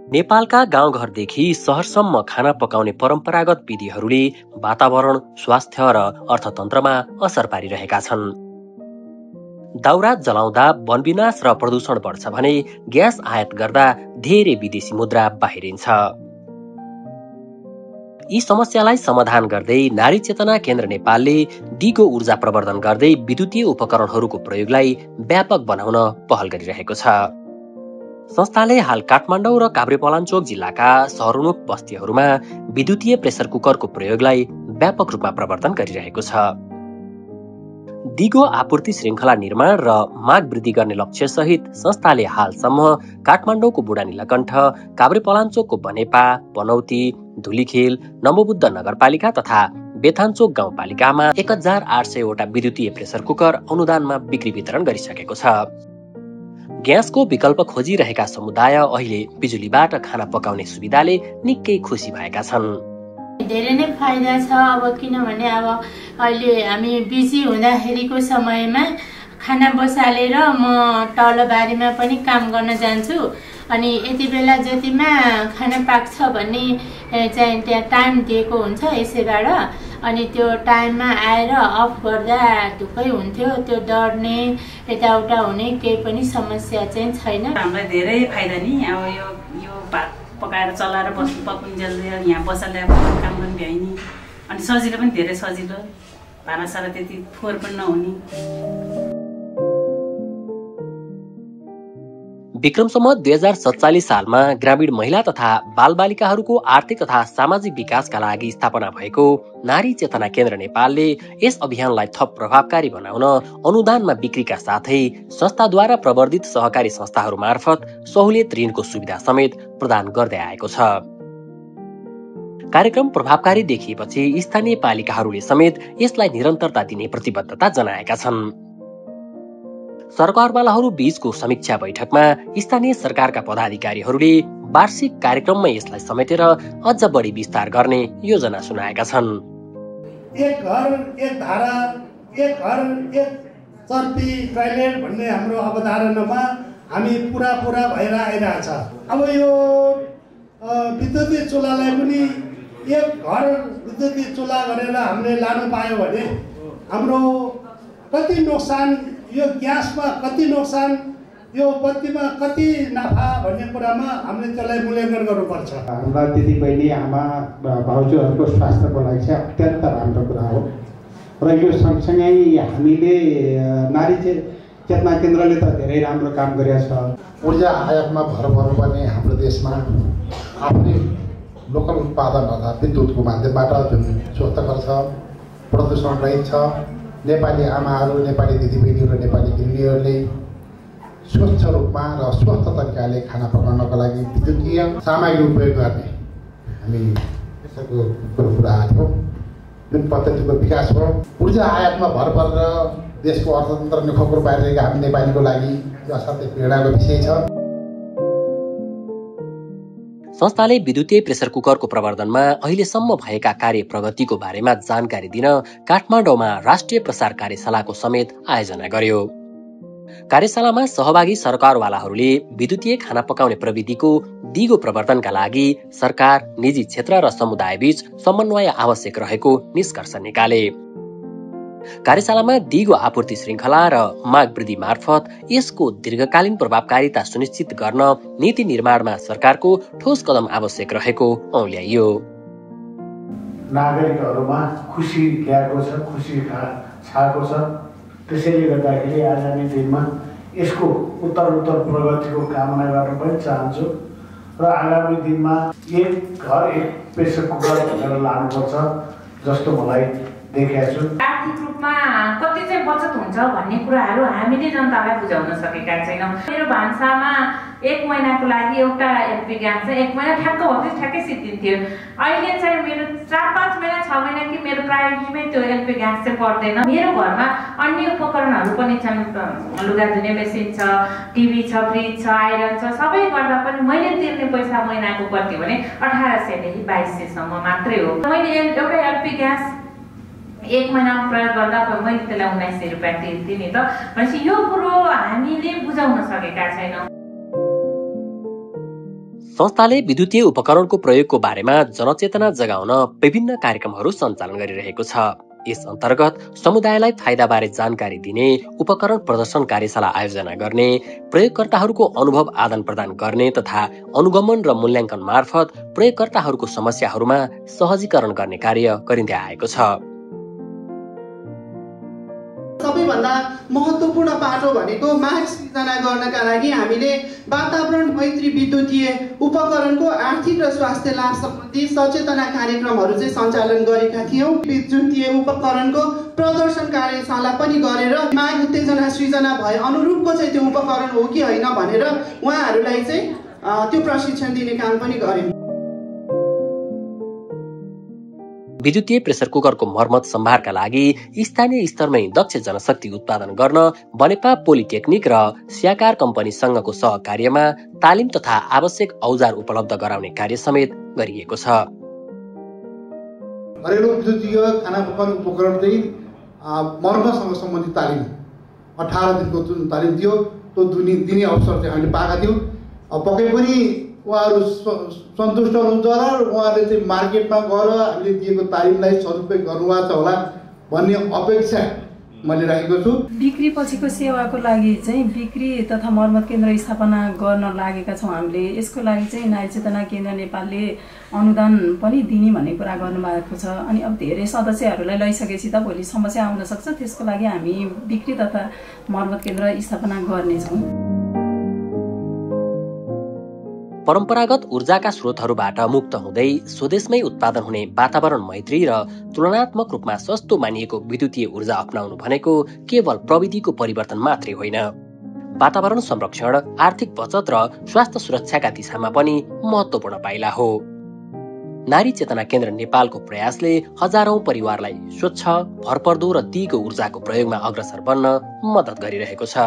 नेपालका गाउँघरदेखि सहरसम्म खाना पकाउने परम्परागत विधिहरूले वातावरण, स्वास्थ्य र अर्थतन्त्रमा असर पारिरहेका छन्। दाउरा जलाउँदा वनविनाश र प्रदूषण बढ्छ भने ग्यास आयात गर्दा धेरै विदेशी मुद्रा बाहिरिन्छ। यी समस्यालाई समाधान गर्दै नारी चेतना केन्द्र नेपालले दिगो ऊर्जा प्रवर्धन गर्दै विद्युतीय उपकरणहरूको प्रयोगलाई व्यापक बनाउन पहल गरिरहेको छ। संस्थाले हाल काठमाडौँ र काभ्रेपलाञ्चोक जिल्लाका सहरोन्मुख बस्तीहरूमा विद्युतीय प्रेसर कुकरको प्रयोगलाई व्यापक रूपमा प्रवर्धन गरिरहेको छ। दिगो आपूर्ति श्रृङ्खला निर्माण र माग वृद्धि गर्ने लक्ष्य सहित संस्थाले हालसम्म काठमाडौँको बुढा नीलकण्ठ, काभ्रेपलाञ्चोकको बनेपा, पनौती, धुलीखेल, नवबुद्ध नगरपालिका तथा बेथानचोक गाउँपालिकामा 1800 वटा विद्युतीय प्रेसर कुकर अनुदानमा बिक्री वितरण गरिसकेको छ। ग्यासको विकल्प खोजिरहेका समुदाय अहिले बिजुलीबाट खाना पकाउने सुविधाले निकै खुसी भएका छन्। धेरै नै फाइदा छ। अब किनभने अब अहिले हामी बिजी हुँदाखेरिको समयमा खाना बसालेर म तल बारीमा पनि काम गर्न जान्छु। अनि यति बेला जतिमा खाना पाक्छ भन्ने चाहिँ त्यहाँ टाइम दिएको हुन्छ यसैबाट। अनि त्यो टाइममा आएर अफ गर्दा ढुक्कै हुन्थ्यो। त्यो डढ्ने यताउता हुने केही पनि समस्या चाहिँ छैन। हामीलाई धेरै फाइदा नि। अब यो भात पकाएर चलाएर बस्नु पकुन्जेल यहाँ बसेर काम पनि भ्याइने। अनि सजिलो पनि धेरै सजिलो। भाँडासारा त्यति फोहोर पनि नहुने। विक्रम सम्वत 2047 सालमा ग्रामीण महिला तथा बालबालिकाहरूको आर्थिक तथा सामाजिक विकासका लागि स्थापना भएको नारी चेतना केन्द्र नेपालले यस अभियानलाई थप प्रभावकारी बनाउन अनुदानमा बिक्रीका साथै संस्थाद्वारा प्रवर्धित सहकारी संस्थाहरू मार्फत सहुलियत ऋणको सुविधा समेत प्रदान गर्दै आएको छ। कार्यक्रम प्रभावकारी देखिएपछि स्थानीय पालिकाहरूले समेत यसलाई निरन्तरता दिने प्रतिबद्धता जनाएका छन्। सरकारवालाहरू बीचको समीक्षा बैठकमा स्थानीय सरकारका पदाधिकारीहरूले वार्षिक कार्यक्रममा यसलाई समेटेर अझ बढी विस्तार गर्ने योजना सुनाएका छन्। एक घर एक धारा, एक घर एक चर्पी टोयलेट भन्ने हाम्रो अवधारणामा हामी पुरा भएर आइरहेछ। अब यो विद्युतीय चुल्हालाई पनि एक घर विद्युतीय चुल्हा गरेर हामीले लानु पायो भने हाम्रो कति नोक्सान, यो ग्यासमा कति नोक्सान, यो बत्तीमा कति नाफा भन्ने कुरामा हामीले त्यसलाई मूल्याङ्कन गर्नुपर्छ। हाम्रा दिदीबहिनी, आमा भाउजूहरूको स्वास्थ्यको लागि चाहिँ अत्यन्त राम्रो कुरा हो। र यो सँगसँगै हामीले नारी चेतना केन्द्रले त धेरै राम्रो काम गरेको छ। ऊर्जा आयातमा भर पर्नुपर्ने हाम्रो देशमा आफ्नै लोकल उत्पादन अर्थात् विद्युतको माध्यमबाट जुन स्वस्थकर छ, प्रदूषण रहित छ, नेपाली आमाहरू, नेपाली दिदीबहिनीहरू, नेपाली गृहिणीहरूले स्वच्छ रूपमा र स्वस्थ तरिकाले खाना पकाउनको लागि विद्युतीय सामग्री उपयोग गर्ने हामी यसको कुरा आएको थियो। जुन पद्धतिको विकास हो, ऊर्जा आयातमा भर परेर देशको अर्थतन्त्र निखोक्रो पारिरहेका हामी नेपालीको लागि यो असाध्यै प्रेरणाको विषय छ। संस्थाले विद्युतीय प्रेसर कुकरको प्रवर्धनमा अहिलेसम्म भएका कार्य प्रगतिको बारेमा जानकारी दिन काठमाडौँमा राष्ट्रिय प्रसार कार्यशालाको समेत आयोजना गर्यो। कार्यशालामा सहभागी सरकारवालाहरूले विद्युतीय खाना पकाउने प्रविधिको दिगो प्रवर्धनका लागि सरकार, निजी क्षेत्र र समुदायबीच समन्वय आवश्यक रहेको निष्कर्ष निकाले। कार्यशालामा दिगो आपूर्ति श्रृङ्खला र माग वृद्धि मार्फत यसको दीर्घकालीन प्रभावकारिता सुनिश्चित गर्न नीति निर्माणमा सरकारको ठोस कदम आवश्यक रहेको औल्याइयो। नागरिकहरूमा खुसी ल्याएको छ, खुसी छाएको छ। त्यसैले गर्दाखेरि आगामी दिनमा यसको उत्तरोत्तर प्रगतिको कामना गर्न पनि चाहन्छु र आगामी दिनमा एक घर एक प्रेसर कुकर भनेर लानुपर्छ जस्तो मलाई देखेको छु। आर्थिक रूपमा कति चाहिँ बचत हुन्छ भन्ने कुराहरू हामीले जनतालाई बुझाउन सकेका छैनौँ। मेरो भान्सामा 1 महिनाको लागि एउटा एलपी ग्यास चाहिँ 1 महिना ठ्याक्कै सिद्धिन्थ्यो। अहिले चाहिँ मेरो 4-5 महिना 6 महिना कि मेरो प्रायोरिटीमै त्यो एलपी ग्यास चाहिँ पर्दैन। मेरो घरमा अन्य उपकरणहरू पनि छन्, लुगा धुने मेसिन छ, टिभी छ, फ्रिज छ, आइरन छ, सबै गर्दा पनि मैले तिर्ने पैसा महिनाको कति भने 1800 देखि 2200 सम्म मात्रै हो। मैले एउटा एलपी ग्यास 1 महिनामा प्रयोग गर्दा मैले त्यसलाई 1900 रुपियाँ तिर्थेँ नि त। भनेपछि यो कुरो हामीले बुझाउन सकेका छैनौँ। संस्थाले विद्युतीय उपकरणको प्रयोगको बारेमा जनचेतना जगाउन विभिन्न कार्यक्रमहरू सञ्चालन गरिरहेको छ। यस अन्तर्गत समुदायलाई फाइदाबारे जानकारी दिने, उपकरण प्रदर्शन कार्यशाला आयोजना गर्ने, प्रयोगकर्ताहरूको अनुभव आदान प्रदान गर्ने तथा अनुगमन र मूल्याङ्कन मार्फत प्रयोगकर्ताहरूको समस्याहरूमा सहजीकरण गर्ने कार्य गरिँदै आएको छ। सबैभन्दा महत्त्वपूर्ण पाटो भनेको माग सृजना गर्नका लागि हामीले वातावरण मैत्री विद्युतीय उपकरणको आर्थिक र स्वास्थ्य लाभ सम्बन्धी सचेतना कार्यक्रमहरू चाहिँ सञ्चालन गरेका थियौँ। विद्युतीय उपकरणको प्रदर्शन कार्यशाला पनि गरेर माग उत्तेजना सृजना भए अनुरूपको चाहिँ त्यो उपकरण हो कि होइन भनेर उहाँहरूलाई चाहिँ त्यो प्रशिक्षण दिने काम पनि गर्यौँ। विद्युतीय प्रेसर कुकरको मर्मत सम्भारका लागि स्थानीय स्तरमै दक्ष जनशक्ति उत्पादन गर्न बनेपा पोलिटेक्निक र स्याकार कम्पनीसँगको सहकार्यमा तालिम तथा आवश्यक औजार उपलब्ध गराउने कार्य समेत गरिएको छ। घरेलु विद्युतीय खाना पकाउने उपकरण चाहिँ मर्मतसँग सम्बन्धित तालिम 18 दिनको जुन तालिम थियो त्यो दिने अवसर चाहिँ हामीले पाएका थियौँ। पक्कै पनि उहाँहरू सन्तुष्ट हुनुहुन्छ र उहाँहरूले चाहिँ मार्केटमा गएर हामीले दिएको तालिमलाई सदुपयोग गर्नुभएको छ होला भन्ने अपेक्षा मैले राखेको छु। बिक्री पछिको सेवाको लागि चाहिँ बिक्री तथा मर्मत केन्द्र स्थापना गर्न लागेका छौँ हामीले। यसको लागि चाहिँ नारी चेतना केन्द्र नेपालले अनुदान पनि दिने भन्ने कुरा गर्नुभएको छ। अनि अब धेरै सदस्यहरूलाई लैसकेपछि त भोलि समस्या आउन सक्छ, त्यसको लागि हामी बिक्री तथा मर्मत केन्द्र स्थापना गर्नेछौँ। परम्परागत ऊर्जाका स्रोतहरूबाट मुक्त हुँदै स्वदेशमै उत्पादन हुने वातावरण मैत्री र तुलनात्मक रूपमा सस्तो मानिएको विद्युतीय ऊर्जा अपनाउनु भनेको केवल प्रविधिको परिवर्तन मात्रै होइन, वातावरण संरक्षण, आर्थिक बचत र स्वास्थ्य सुरक्षाका दिशामा पनि महत्त्वपूर्ण पाइला हो। नारी चेतना केन्द्र नेपालको प्रयासले हजारौं परिवारलाई स्वच्छ, भरपर्दो र दिगो ऊर्जाको प्रयोगमा अग्रसर बन्न मद्दत गरिरहेको छ।